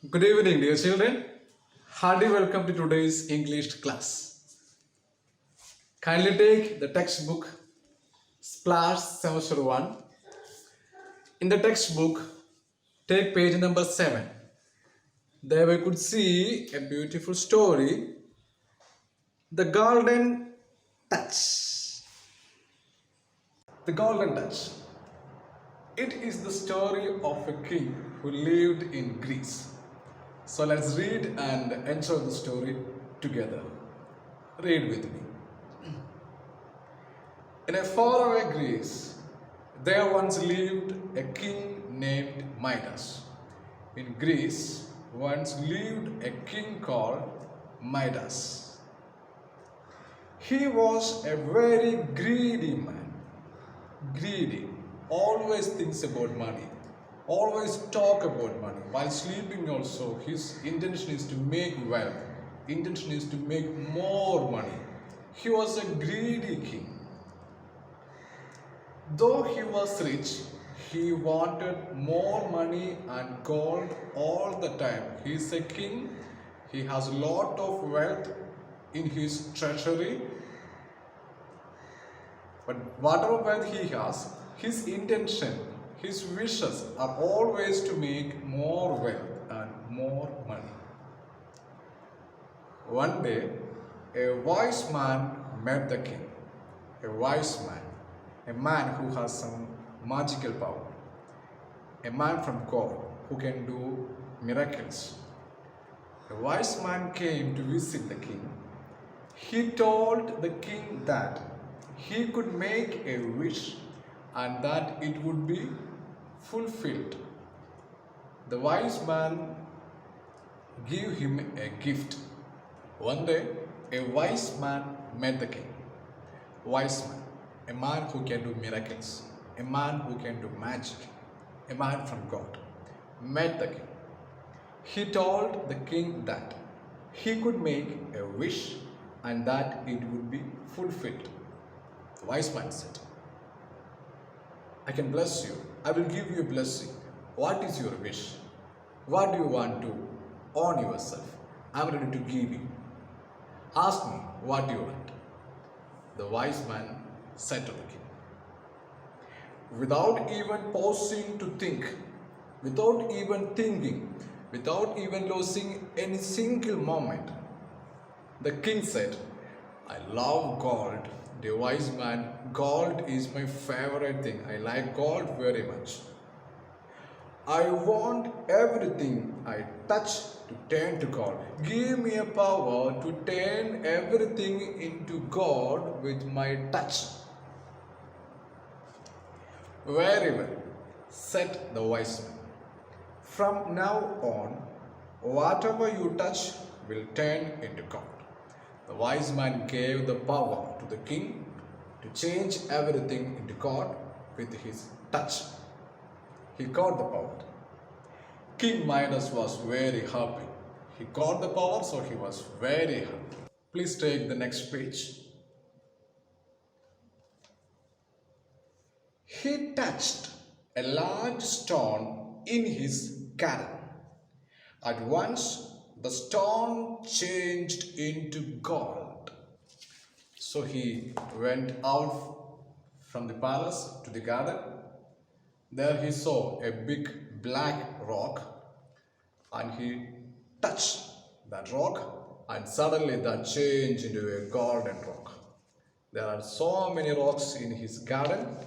Good evening, dear children. Hearty welcome to today's English class. Kindly take the textbook Splash Semester 1. In the textbook, take page number 7. There we could see a beautiful story, The Golden Touch. The Golden Touch. It is the story of a king who lived in Greece. So let's read and enjoy the story together. Read with me. In a faraway Greece, there once lived a king named Midas. In Greece, once lived a king called Midas. He was a very greedy man. Greedy, always thinks about money, always talk about money. While sleeping also, his intention is to make wealth, intention is to make more money. He was a greedy king. Though he was rich, he wanted more money and gold all the time. He is a king, he has a lot of wealth in his treasury. But whatever wealth he has, his intention, his wishes are always to make more wealth and more money. One day, a wise man met the king. A wise man, a man who has some magical power, a man from God who can do miracles. A wise man came to visit the king. He told the king that he could make a wish and that it would be fulfilled. The wise man gave him a gift. One day, a wise man met the king. Wise man, a man who can do miracles, a man who can do magic, a man from God, met the king. He told the king that he could make a wish and that it would be fulfilled. The wise man said, I can bless you. I will give you a blessing. What is your wish? What do you want to own yourself? I am ready to give you. Ask me what you want. The wise man said to the king. Without even pausing to think, without even thinking, without even losing any single moment, the king said, I love gold. The wise man, gold is my favorite thing. I like gold very much. I want everything I touch to turn to gold. Give me a power to turn everything into gold with my touch. Very well, said the wise man. From now on, whatever you touch will turn into gold. The wise man gave the power to the king to change everything into gold with his touch. He got the power. King Midas was very happy. He got the power, so he was very happy. Please take the next page. He touched a large stone in his garden. At once, the stone changed into gold. So he went out from the palace to the garden. There he saw a big black rock and he touched that rock and suddenly that changed into a golden rock. There are so many rocks in his garden,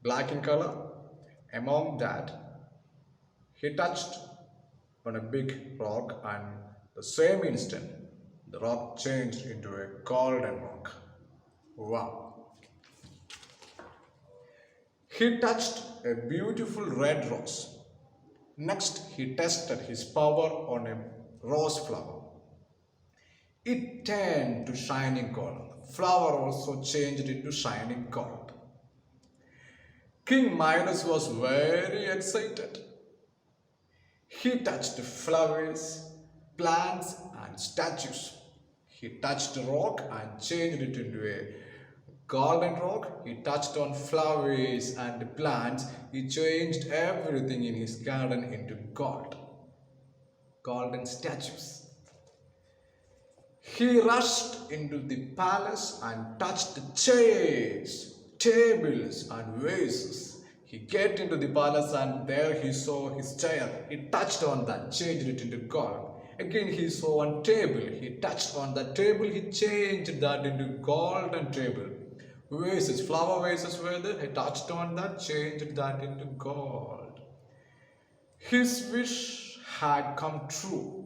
black in color. Among that, he touched on a big rock and the same instant the rock changed into a golden rock. Wow! He touched a beautiful red rose. Next, he tested his power on a rose flower. It turned to shining gold. The flower also changed into shining gold. King Midas was very excited. He touched flowers, plants and statues. He touched a rock and changed it into a golden rock. He touched on flowers and plants. He changed everything in his garden into gold. golden statues. He rushed into the palace and touched the chairs, tables, and vases. He get into the palace and there he saw his chair. He touched on that, changed it into gold. Again he saw one table. He touched on that table. He changed that into golden table. Vases, flower vases were there. He touched on that, changed that into gold. His wish had come true.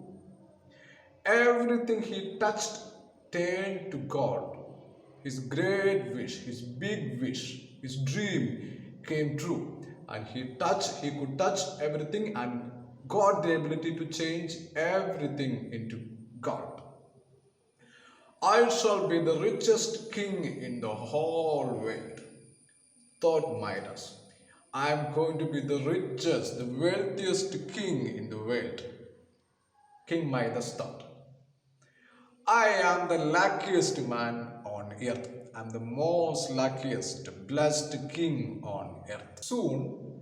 Everything he touched turned to God. His great wish, his big wish, his dream came true. And he could touch everything and got the ability to change everything into God. I shall be the richest king in the whole world, thought Midas. I am going to be the richest, the wealthiest king in the world. King Midas thought. I am the luckiest man on earth. I am the most luckiest, blessed king on earth. Soon,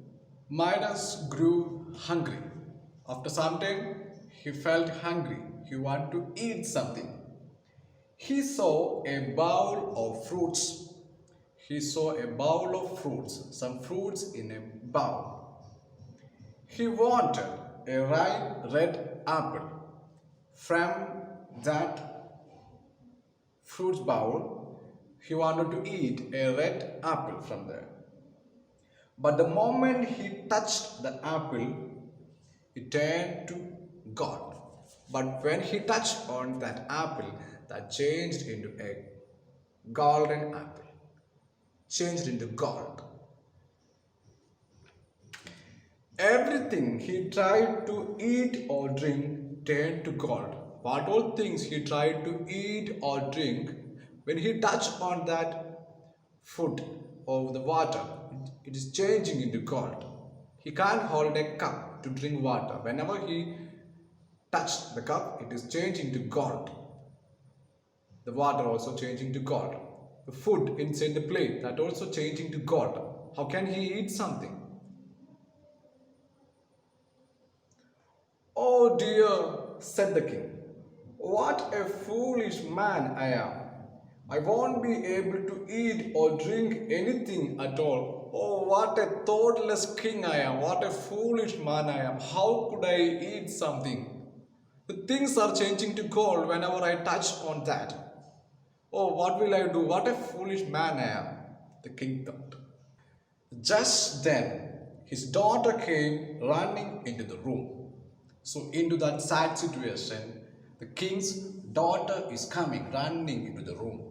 Midas grew hungry. After some time, he felt hungry. He wanted to eat something. He saw a bowl of fruits. Some fruits in a bowl. He wanted a ripe red apple. From that fruits bowl, he wanted to eat a red apple from there. But the moment he touched the apple, it turned to God. But when he touched on that apple, that changed into a golden apple, changed into gold. Everything he tried to eat or drink turned to gold. What all things he tried to eat or drink, when he touched on that food or the water, it is changing into gold. He can't hold a cup to drink water. Whenever he touched the cup, it is changing to gold. The water also changing to gold. The food inside the plate, that also changing to gold. How can he eat something? Oh dear, said the king. What a foolish man I am. I won't be able to eat or drink anything at all. Oh, what a thoughtless king I am. What a foolish man I am. How could I eat something? The things are changing to gold whenever I touch on that. Oh, what will I do? What a foolish man I am, the king thought. Just then, his daughter came running into the room. So, into that sad situation, the king's daughter is coming, running into the room.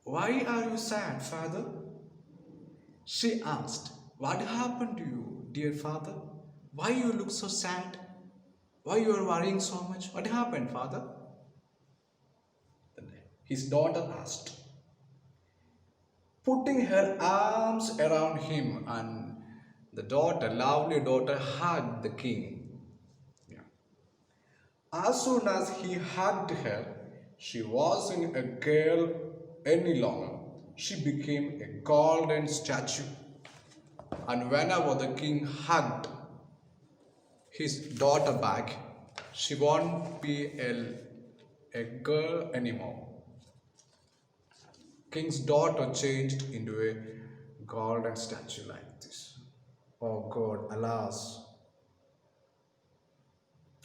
Why are you sad, father? She asked. What happened to you, dear father? Why you look so sad? Why you are worrying so much? What happened, father? His daughter asked, putting her arms around him, and the lovely daughter, hugged the king. Yeah. As soon as he hugged her, she wasn't a girl any longer. She became a golden statue. And whenever the king hugged his daughter back, she won't be a girl anymore. King's daughter changed into a golden statue like this. Oh God, alas.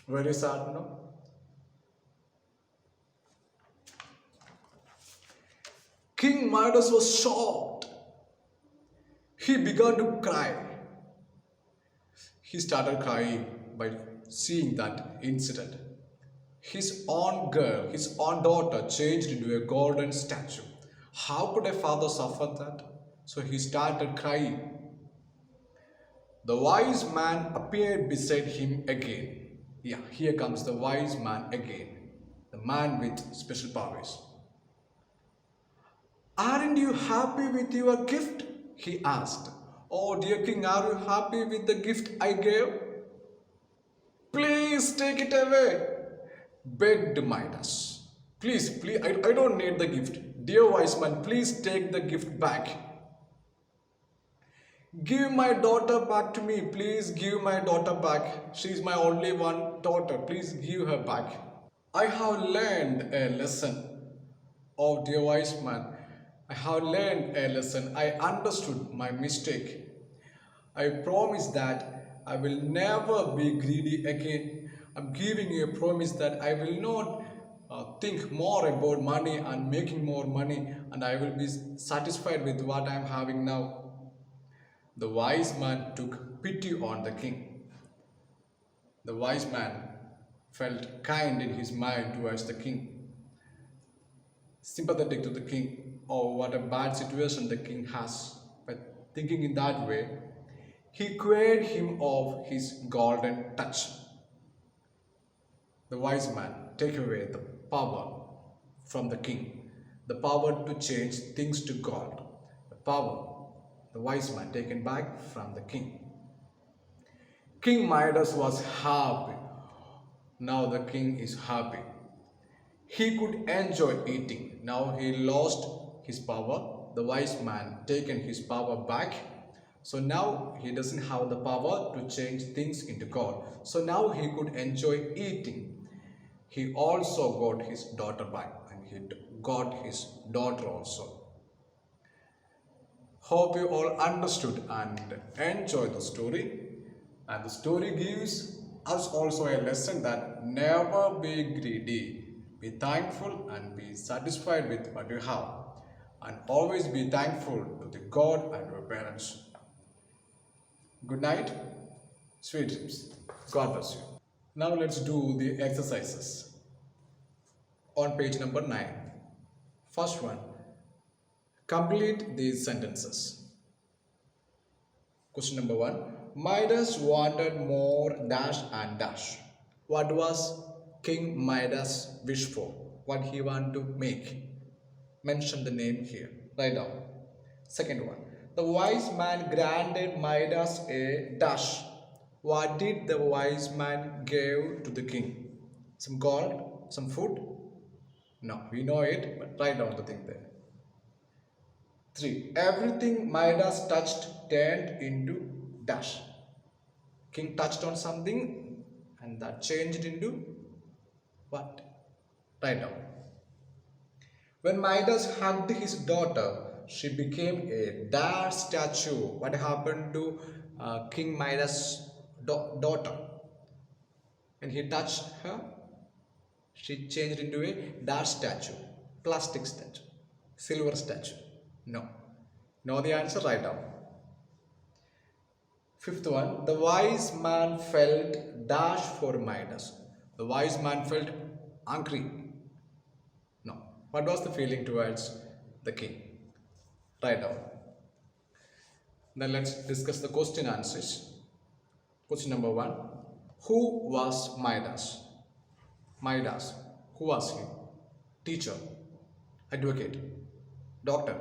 Very sad, no? King Midas was shocked. He began to cry. He started crying by seeing that incident. His own girl, his own daughter changed into a golden statue. How could a father suffer that? So he started crying. The wise man appeared beside him again. Yeah, here comes the wise man again. The man with special powers. Aren't you happy with your gift? He asked. Oh dear king, are you happy with the gift I gave? Please take it away, begged Midas. Please, I don't need the gift. Dear wise man, please take the gift back. Give my daughter back to me. Please give my daughter back. She's my only one daughter. Please give her back. I have learned a lesson. Oh, dear wise man, I have learned a lesson. I understood my mistake. I promise that I will never be greedy again. I'm giving you a promise that I will not think more about money and making more money, and I will be satisfied with what I am having now. The wise man took pity on the king. The wise man felt kind in his mind towards the king, sympathetic to the king. Oh, what a bad situation the king has. But thinking in that way, he queried him of his golden touch. The wise man take away the power from the king, the power to change things to God, the power, the wise man taken back from the king. King Midas was happy. Now the king is happy. He could enjoy eating. Now he lost his power. The wise man taken his power back. So now he doesn't have the power to change things into God. So now he could enjoy eating. He also got his daughter back, and he got his daughter also. Hope you all understood and enjoyed the story. And the story gives us also a lesson that never be greedy. Be thankful and be satisfied with what you have. And always be thankful to the God and your parents. Good night. Sweet dreams. God bless you. Now let's do the exercises. On page number 9. First one. Complete these sentences. Question number 1. Midas wanted more dash and dash. What was King Midas wish for? What he wanted to make? Mention the name here. Write down. Second one. The wise man granted Midas a dash. What did the wise man give to the king? Some gold? Some food? No, we know it, but write down the thing there. 3. Everything Midas touched turned into dash. King touched on something and that changed into what? Write down. When Midas hugged his daughter, she became a dash statue. What happened to King Midas' daughter? When he touched her, she changed into a dash statue, plastic statue, silver statue. No. Know the answer? Write down. Fifth one, the wise man felt dash for Midas. The wise man felt angry. No. What was the feeling towards the king? Write down. Then let's discuss the question answers. Question number 1. Who was Midas? Midas. Who was he? Teacher. Advocate. Doctor.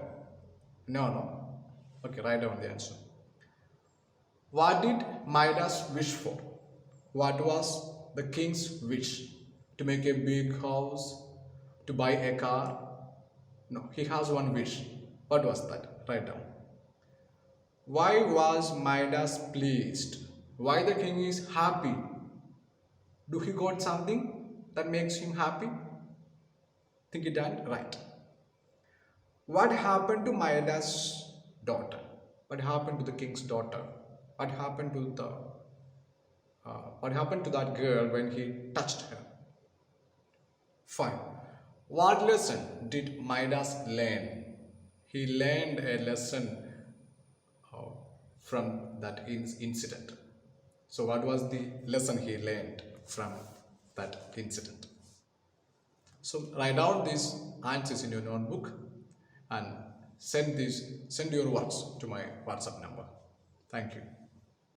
No. Okay, write down the answer. What did Midas wish for? What was the king's wish? To make a big house? To buy a car? No, he has one wish. What was that? Write down. Why was Midas pleased? Why the king is happy? Do he got something that makes him happy? Think it and write. What happened to Midas' daughter? What happened to the king's daughter? What happened to that girl when he touched her? 5. What lesson did Midas learn? He learned a lesson from that incident. So what was the lesson he learned from that incident? So write down these answers in your notebook and send your words to my WhatsApp number. Thank you.